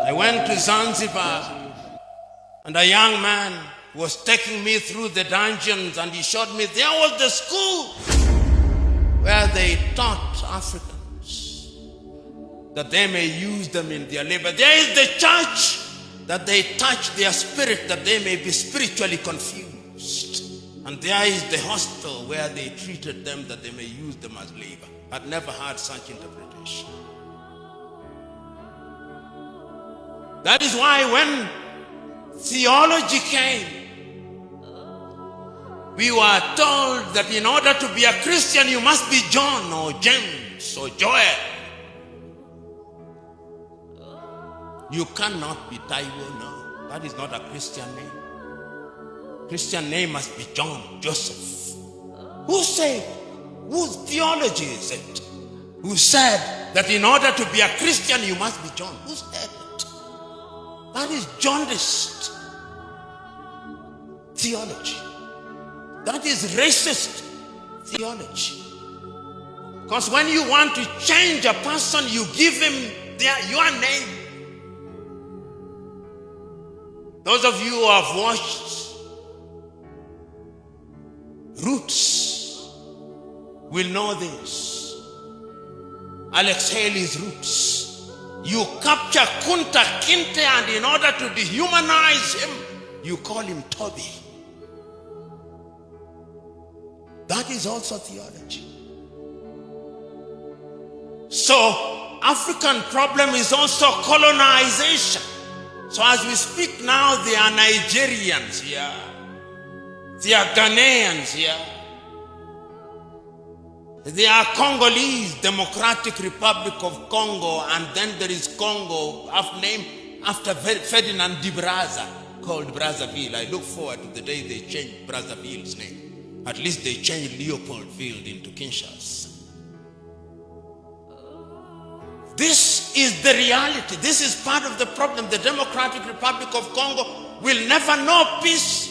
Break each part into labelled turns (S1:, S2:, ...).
S1: I went to Zanzibar, and a young man was taking me through the dungeons, and he showed me there was the school where they taught Africans that they may use them in their labor. There is the church that they touch their spirit, that they may be spiritually confused. And there is the hostel where they treated them that they may use them as labor. I'd never heard such interpretation. That is why when theology came, we were told that in order to be a Christian, you must be John or James or Joel. You cannot be Taiwo, no. That is not a Christian name. Christian name must be John, Joseph. Who said? Whose theology is it? Who said that in order to be a Christian, you must be John? Who said it? That is jaundiced theology. That is racist theology. Because when you want to change a person, you give him your name. Those of you who have watched Roots will know this. Alex Haley's Roots. You capture Kunta Kinte, and in order to dehumanize him, you call him Toby. That is also theology. So, African problem is also colonization. So as we speak now, there are Nigerians here. There are Ghanaians here. There are Congolese, Democratic Republic of Congo, and then there is Congo, named after Ferdinand de Brazza, called Brazzaville. I look forward to the day they change Brazzaville's name. At least they changed Leopoldville into Kinshasa. This is the reality. This is part of the problem. The Democratic Republic of Congo will never know peace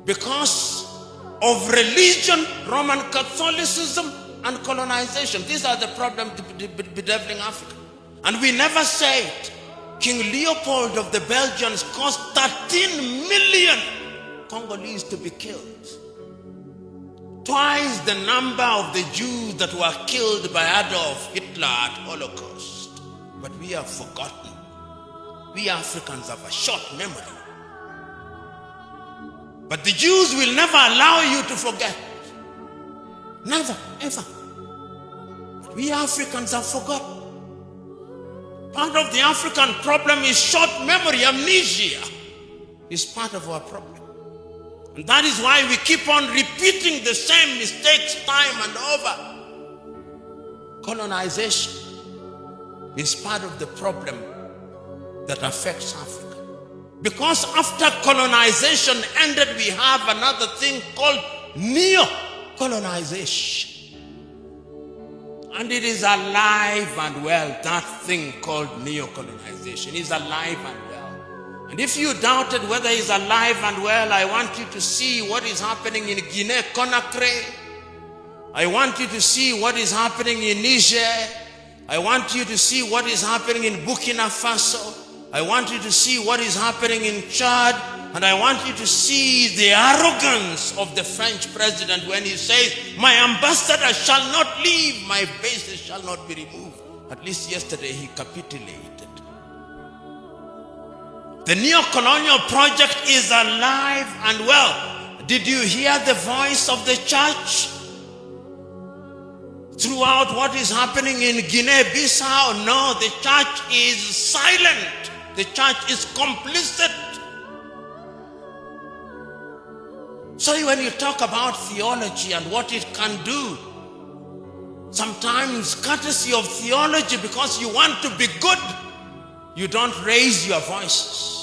S1: because of religion, Roman Catholicism, and colonization. These are the problems bedeviling Africa. And we never say it. King Leopold of the Belgians caused 13 million Congolese to be killed. Twice the number of the Jews that were killed by Adolf Hitler at Holocaust. But we have forgotten. We Africans have a short memory. But the Jews will never allow you to forget. Never, ever. But we Africans have forgotten. Part of the African problem is short memory, amnesia. Is part of our problem. And that is why we keep on repeating the same mistakes time and over. Colonization is part of the problem that affects Africa. Because after colonization ended, we have another thing called neo-colonization. And it is alive and well. That thing called neo-colonization is alive and well. And if you doubted whether it's alive and well, I want you to see what is happening in Guinea-Conakry. I want you to see what is happening in Niger. I want you to see what is happening in Burkina Faso. I want you to see what is happening in Chad. And I want you to see the arrogance of the French president when he says, my ambassador shall not leave, my bases shall not be removed. At least yesterday he capitulated. The neo-colonial project is alive and well. Did you hear the voice of the church throughout what is happening in Guinea-Bissau? No, the church is silent. The church is complicit. So when you talk about theology and what it can do, sometimes courtesy of theology, because you want to be good, you don't raise your voices.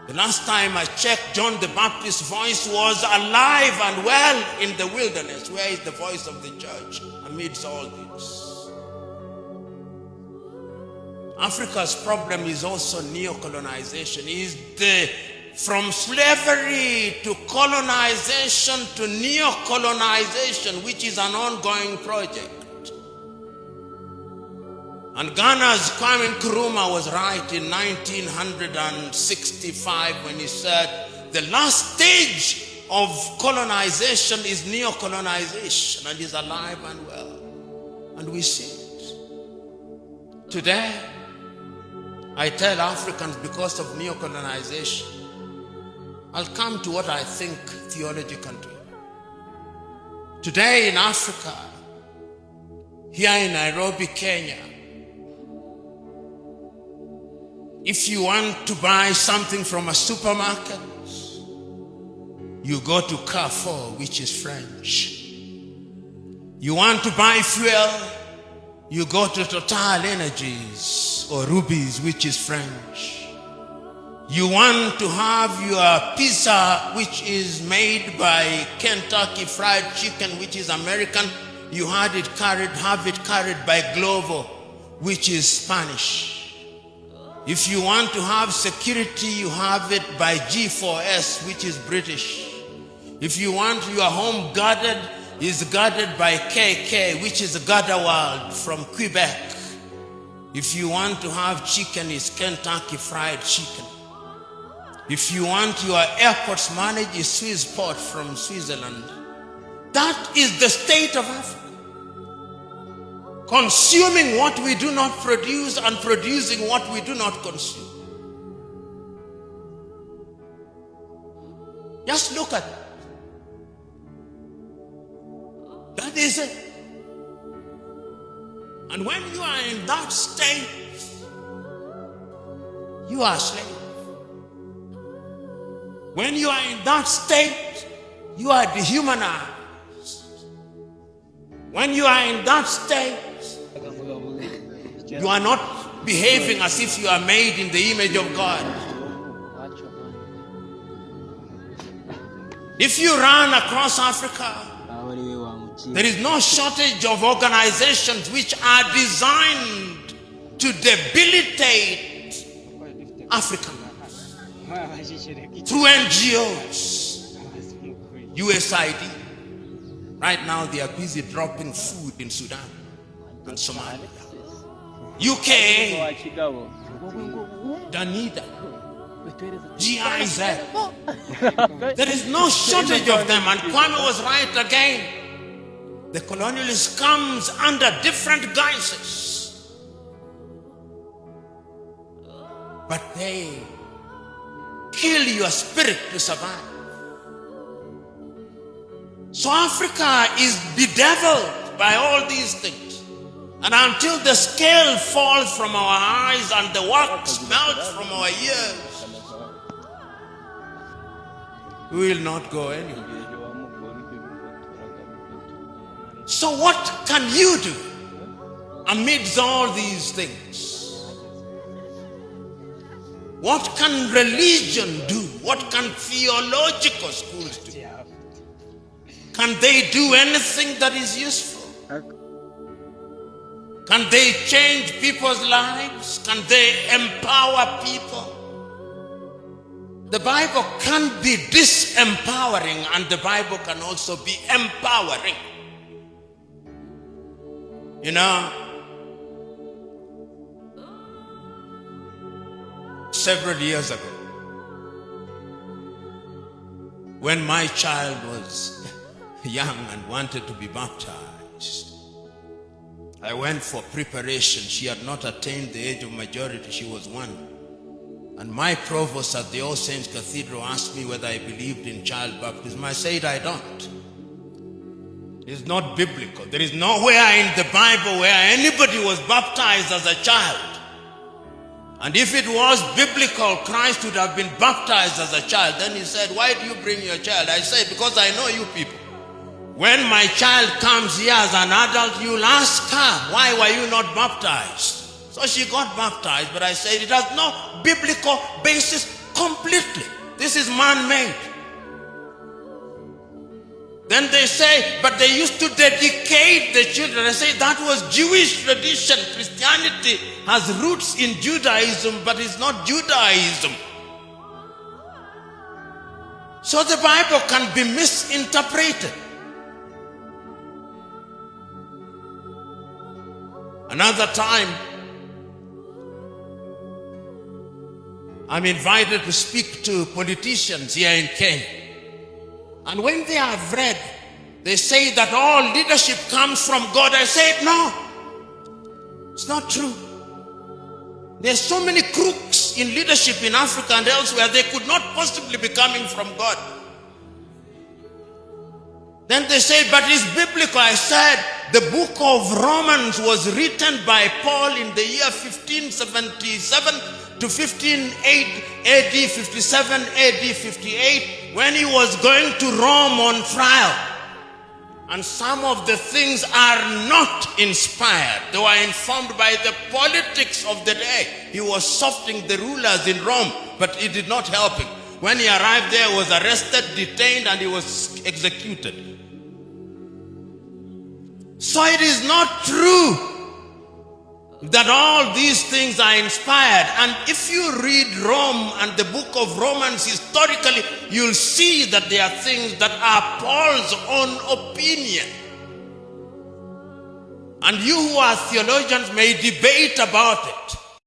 S1: The last time I checked, John the Baptist's voice was alive and well in the wilderness. Where is the voice of the church amidst all this? Africa's problem is also neo-colonization. From slavery to colonization to neo-colonization, which is an ongoing project. And Ghana's Kwame Nkrumah was right in 1965 when he said, the last stage of colonization is neo-colonization, and is alive and well. And we see it. Today, I tell Africans, because of neo-colonization, I'll come to what I think theology can do. Today in Africa, here in Nairobi, Kenya, if you want to buy something from a supermarket, you go to Carrefour, which is French. You want to buy fuel, you go to Total Energies or Rubies, which is French. You want to have your pizza, which is made by Kentucky Fried Chicken, which is American, you have it carried by Glovo, which is Spanish. If you want to have security, you have it by G4S, which is British. If you want your home guarded, is guarded by KK, which is Gardewald from Quebec. If you want to have chicken, it's Kentucky Fried Chicken. If you want your airports managed, is Swissport from Switzerland. That is the state of Africa. Consuming what we do not produce and producing what we do not consume. Just look at it. That is it. And when you are in that state, you are a slave. When you are in that state, you are dehumanized. When you are in that state, you are not behaving as if you are made in the image of God. If you run across Africa, there is no shortage of organizations which are designed to debilitate Africans through NGOs. USAID. Right now they are busy dropping food in Sudan and Somalia. UK, Danida, GIZ. There is no shortage of them, and Kwame was right again. The colonialist comes under different guises, but they kill your spirit to survive. So Africa is bedeviled by all these things. And until the scale falls from our eyes and the wax melts from our ears, we will not go anywhere. So what can you do amidst all these things? What can religion do? What can theological schools do? Can they do anything that is useful? Can they change people's lives? Can they empower people? The Bible can be disempowering, and the Bible can also be empowering. You know, several years ago, when my child was young and wanted to be baptized, I went for preparation. She had not attained the age of majority. She was 1. And my provost at the All Saints Cathedral asked me whether I believed in child baptism. I said I don't. It's not biblical. There is nowhere in the Bible where anybody was baptized as a child. And if it was biblical, Christ would have been baptized as a child. Then he said, why do you bring your child? I said, because I know you people. When my child comes here as an adult, you'll ask her, why were you not baptized? So she got baptized, but I said it has no biblical basis completely. This is man-made. Then they say, but they used to dedicate the children. I say that was Jewish tradition. Christianity has roots in Judaism, but it's not Judaism. So the Bible can be misinterpreted. Another time, I'm invited to speak to politicians here in Kenya. And when they have read, they say that all leadership comes from God. I said, no, it's not true. There's so many crooks in leadership in Africa and elsewhere, they could not possibly be coming from God. Then they said, but it's biblical. I said, the book of Romans was written by Paul in the year 1577 to 1508 AD, 57 AD, 58, when he was going to Rome on trial. And some of the things are not inspired. They were informed by the politics of the day. He was softening the rulers in Rome, but it did not help him. When he arrived there, he was arrested, detained, and he was executed. So it is not true that all these things are inspired. And if you read Rome and the book of Romans historically, you'll see that there are things that are Paul's own opinion. And you who are theologians may debate about it.